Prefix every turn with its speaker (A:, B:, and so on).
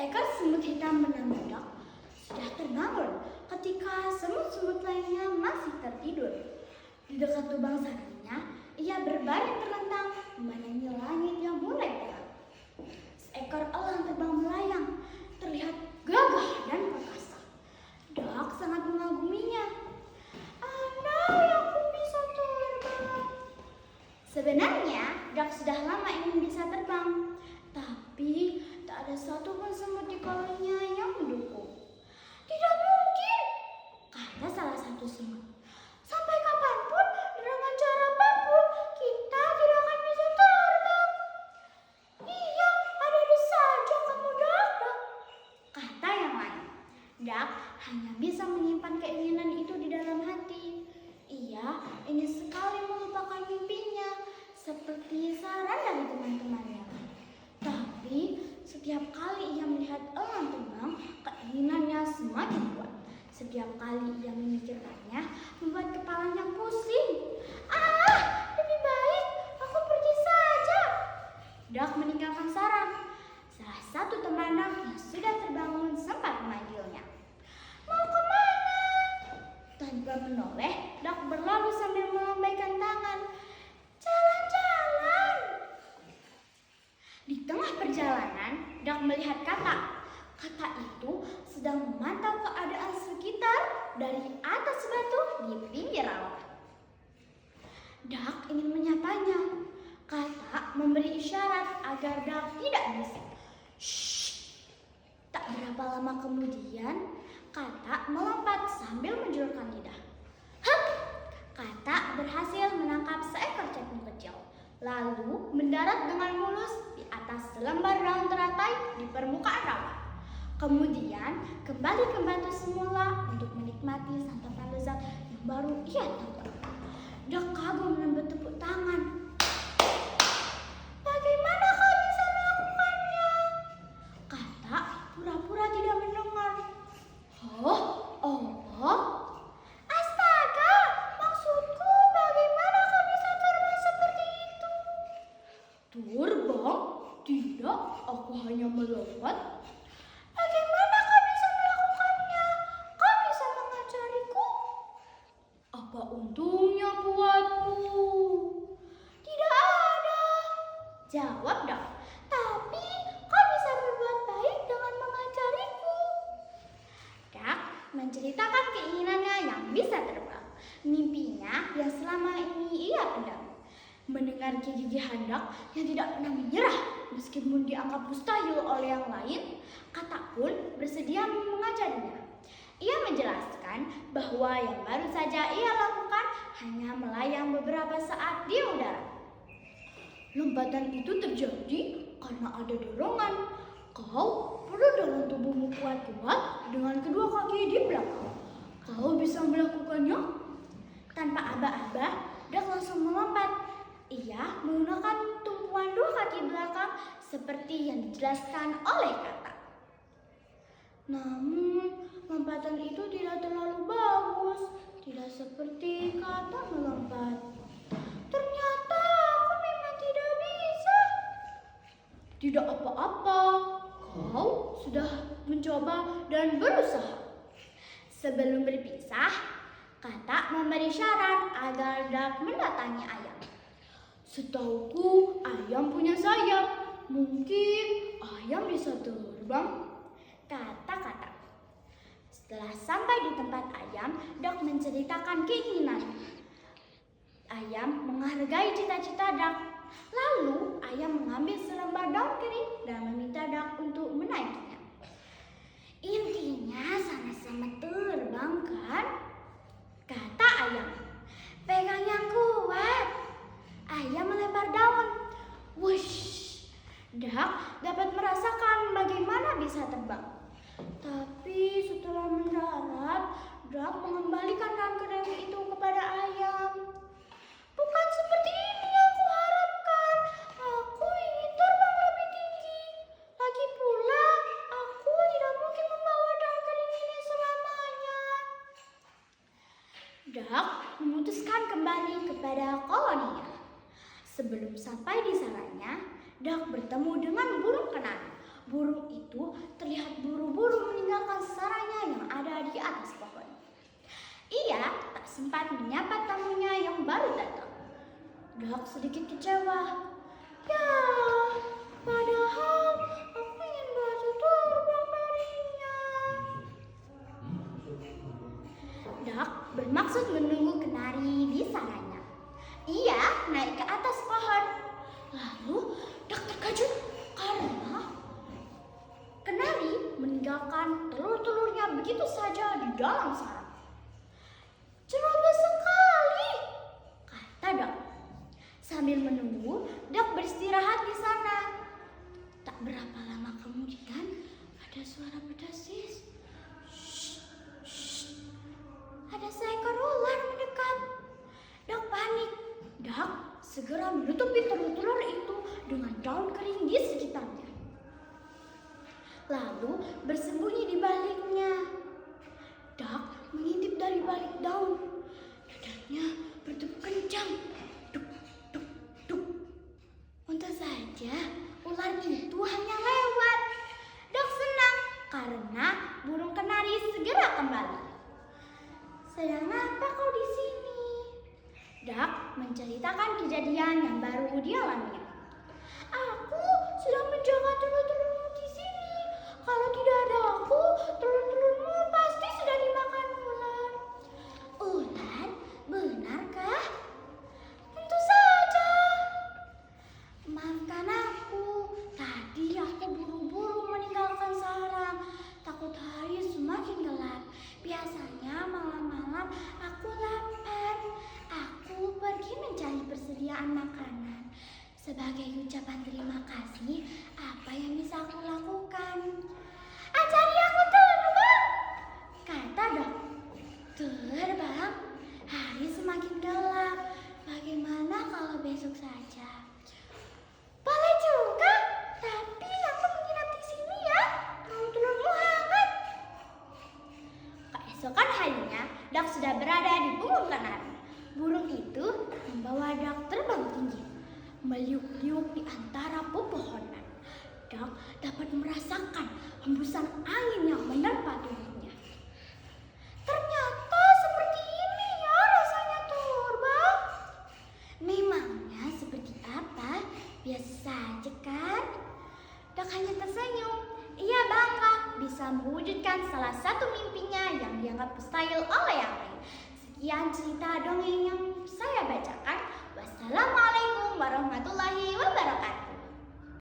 A: Seekor semut hitam bernama Dak sudah terbangun ketika semut-semut lainnya masih tertidur. Di dekat lubang sarangnya, ia berbaring terlentang memandangi langit yang mulai terang. Seekor elang terbang melayang, terlihat gagah dan perkasa. Dak sangat mengaguminya. Andai aku bisa terbang. Sebenarnya, Dak sudah lama ingin bisa terbang, tapi tak ada satupun semut di kalengnya yang mendukung. Tidak mungkin, kata salah satu semut. Sampai kapanpun, dengan cara apapun, kita tidak akan bisa terbang. Iya, ada saja kamu Dak, kata yang lain. Dak hanya bisa menyimpan keinginan itu di dalam hati. Ia ingin sekali melupakan mimpinya, seperti saran dari teman-temannya. Tapi setiap kali ia melihat elang terbang, keinginannya semakin kuat. Setiap kali ia memikirkannya, membuat kepalanya pusing. Lebih baik aku pergi saja. Dak meninggalkan sarang. Salah satu teman Dak yang sudah terbangun sempat memanggilnya. Mau kemana? Tanpa menoleh, Dak berlalu sambil melambaikan tangan. Jalan-jalan. Di tengah perjalanan, Dak melihat Katak. Katak itu sedang memantau keadaan sekitar dari atas batu di pinggir rawa. Dak ingin menyapanya. Katak memberi isyarat agar Dak tidak berisik. Shh. Tak berapa lama kemudian, Katak melompat sambil menjulurkan lidah. Hup! Katak berhasil menangkap seekor cacing kecil, lalu mendarat dengan mulus di atas selembar daun teratai di permukaan rawa. Kemudian kembali ke batu semula untuk menikmati santapan lezat yang baru ia tonton. Dak kagum dan bertepuk tangan. Bagaimana kau bisa melakukannya? Katak pura-pura tidak mendengar. Oh, astaga, maksudku bagaimana kau bisa terbang seperti itu? Terbang? Tidak, aku hanya melompat. Bagaimana kau bisa melakukannya? Kau bisa mengajariku? Apa untungnya buatku? Tidak ada, jawab Dak. Tapi kau bisa berbuat baik dengan mengajariku. Dak menceritakan keinginannya yang bisa terbang, mimpinya yang selama ini ia pendam. Mendengar kegigihan Dak yang tidak pernah menyerah meskipun dianggap mustahil oleh yang lain, Katak pun bersedia mengajarinya. Ia menjelaskan bahwa yang baru saja ia lakukan hanya melayang beberapa saat di udara. Lompatan itu terjadi karena ada dorongan. Kau perlu dorong tubuhmu kuat-kuat dengan kedua kaki di belakang. Kau bisa melakukannya? Tanpa aba-aba, Dak langsung melompat. Ia menggunakan tumpuan dua kaki belakang seperti yang dijelaskan oleh Katak. Namun, lompatan itu tidak terlalu bagus, tidak seperti Katak melompat. Ternyata aku memang tidak bisa. Tidak apa-apa, kau sudah mencoba dan berusaha. Sebelum berpisah, Katak memberi syarat agar Dak mendatangi ayam. Setauku ayam punya sayap. Mungkin ayam bisa terbang, kata Katak. Setelah sampai di tempat ayam, Dak menceritakan keinginan. Ayam menghargai cita-cita Dak. Lalu ayam mengambil selembar daun kering dan meminta Dak untuk menaikinya. Intinya sama-sama terbang kan? Kata ayam. Pegang yang kuat. Ayam melempar daun. Wush! Dak dapat merasakan bagaimana bisa terbang. Tapi setelah mendarat, Dak mengembalikan daun kering itu kepada ayam. Bukan seperti ini yang kuharapkan. Aku ingin terbang lebih tinggi. Lagi pula, aku tidak mungkin membawa daun kering ini selamanya. Dak memutuskan kembali kepada koloninya. Sebelum sampai di sarangnya, Dak bertemu dengan burung kenari. Burung itu terlihat sempat menyapa tamunya yang baru datang. Duck sedikit kecewa. Ya, padahal aku ingin belajar terbang darinya. Duck bermaksud menunggu kenari di sananya. Ia naik ke atas pohon. Lalu Duck terkejut karena kenari meninggalkan telur-telurnya begitu saja di dalam sarang. Ceroboh sekali, kata Duck. Sambil menunggu, Duck beristirahat di sana. Tak berapa lama kemudian, ada suara berdesis. Shh, shh. Ada seekor ular mendekat. Duck panik. Duck segera menutupi telur-telur itu dengan daun kering di sekitarnya. Lalu bersembunyi di baliknya. Duck mengintip dari balik daun. Dadanya berdebu kencang. Duk, duk, duk. Untung saja ular itu hanya lewat. Duck senang karena burung kenari segera kembali. Sedang apa kau di sini? Duck menceritakan kejadian yang baru dialaminya. Aku sedang menjaga telur-telurmu di sini. Kalau tidak ada aku, telur-telurmu pasti sudah dimakan ular. Ular? Benarkah? Tentu saja. Maafkan aku. Tadi aku buru-buru meninggalkan sarang. Takut hari semakin gelap. Biasanya malam-malam aku lapar. Aku pergi mencari persediaan makanan. Sebagai ucapan terima kasih, apa yang bisa aku lakukan? Ajari aku terbang, kata Duck. Terbang? Hari semakin gelap. Bagaimana kalau besok saja? Boleh juga, tapi aku menginap di sini ya. Telur-telurmu hangat. Keesokan harinya, Duck sudah berada di punggung kenari. Burung itu membawa Duck terbang tinggi, meliuk-liuk di antara pepohonan. Duck dapat merasakan hembusan angin yang menerpa tubuhnya. Ternyata seperti ini ya rasanya terbang. Memangnya seperti apa? Biasa saja kan? Duck hanya tersenyum. Ia bangga bisa mewujudkan salah satu mimpinya yang dianggap mustahil oleh yang lain. Sekian cerita dongeng yang saya bacakan. Wassalamualaikum warahmatullahi wabarakatuh.